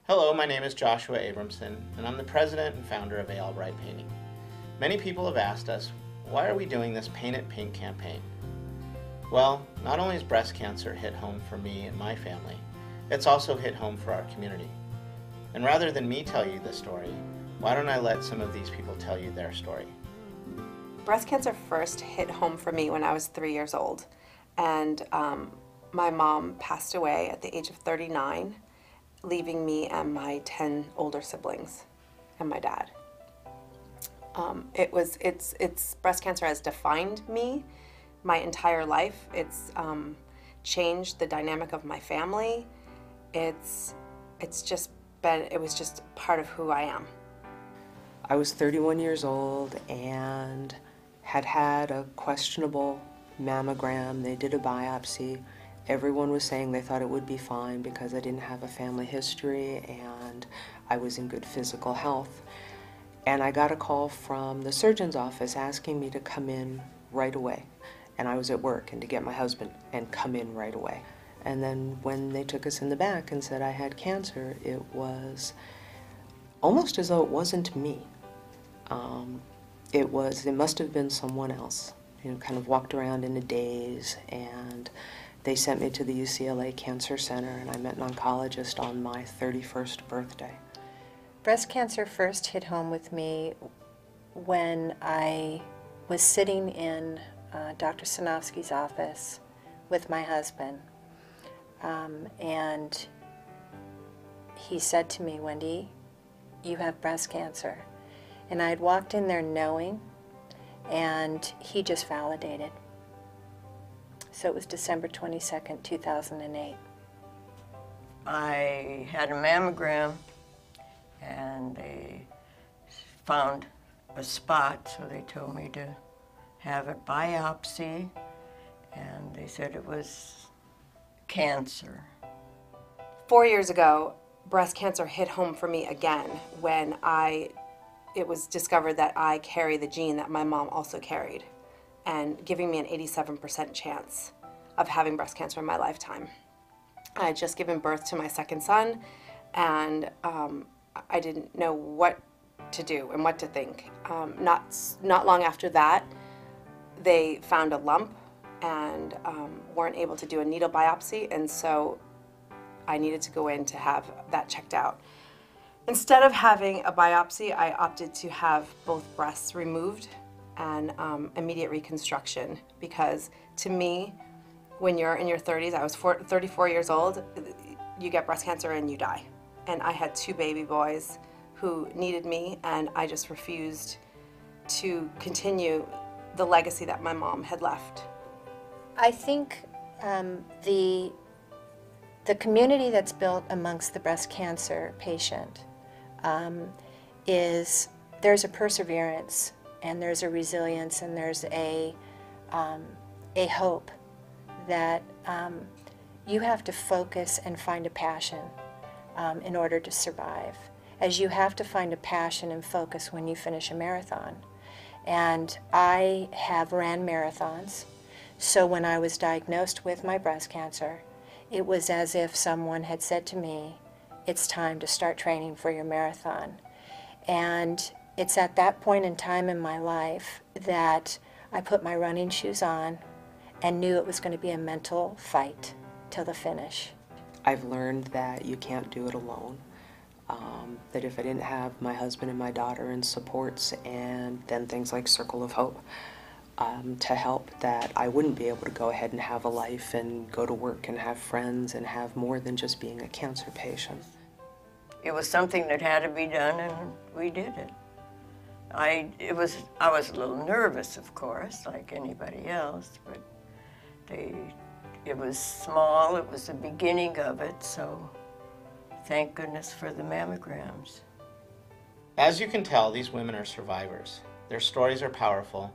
Hello, my name is Joshua Abramson, and I'm the president and founder of A. Albright Painting. Many people have asked us, why are we doing this Paint It Pink campaign? Well, not only has breast cancer hit home for me and my family, it's also hit home for our community. And rather than me tell you the story, why don't I let some of these people tell you their story? Breast cancer first hit home for me when I was 3 years old, and my mom passed away at the age of 39, leaving me and my 10 older siblings and my dad. It's breast cancer has defined me my entire life. It's changed the dynamic of my family. It was just part of who I am. I was 31 years old and had a questionable mammogram. They did a biopsy. Everyone was saying they thought it would be fine because I didn't have a family history and I was in good physical health. And I got a call from the surgeon's office asking me to come in right away. And I was at work, and to get my husband and come in right away. And then when they took us in the back and said I had cancer, it was almost as though it wasn't me. It must have been someone else. Kind of walked around in a daze, and they sent me to the UCLA Cancer Center, and I met an oncologist on my 31st birthday. Breast cancer first hit home with me when I was sitting in Dr. Sinofsky's office with my husband, and he said to me, "Wendy, you have breast cancer." And I had walked in there knowing, and he just validated. So it was December 22nd, 2008. I had a mammogram, and they found a spot, so they told me to have a biopsy, and they said it was cancer. 4 years ago, breast cancer hit home for me again when it was discovered that I carry the gene that my mom also carried, and giving me an 87% chance of having breast cancer in my lifetime. I had just given birth to my second son, and I didn't know what to do and what to think. Not long after that, they found a lump and weren't able to do a needle biopsy, and so I needed to go in to have that checked out. Instead of having a biopsy, I opted to have both breasts removed and immediate reconstruction, because to me, when you're in your 30s, I was 34 years old, you get breast cancer and you die. And I had 2 baby boys who needed me, and I just refused to continue the legacy that my mom had left. I think the community that's built amongst the breast cancer patient there's a perseverance, and there's a resilience, and there's a hope that you have to focus and find a passion in order to survive, as you have to find a passion and focus when you finish a marathon. And I have ran marathons, so when I was diagnosed with my breast cancer, it was as if someone had said to me, "It's time to start training for your marathon." And it's at that point in time in my life that I put my running shoes on and knew it was going to be a mental fight till the finish. I've learned that you can't do it alone. That if I didn't have my husband and my daughter and supports, and then things like Circle of Hope to help, that I wouldn't be able to go ahead and have a life and go to work and have friends and have more than just being a cancer patient. It was something that had to be done, and we did it. I was a little nervous, of course, like anybody else, but it was small, it was the beginning of it, so thank goodness for the mammograms. As you can tell, these women are survivors. Their stories are powerful,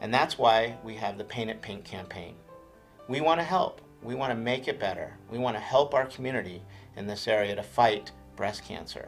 and that's why we have the Paint It Pink campaign. We want to help. We want to make it better. We want to help our community in this area to fight breast cancer.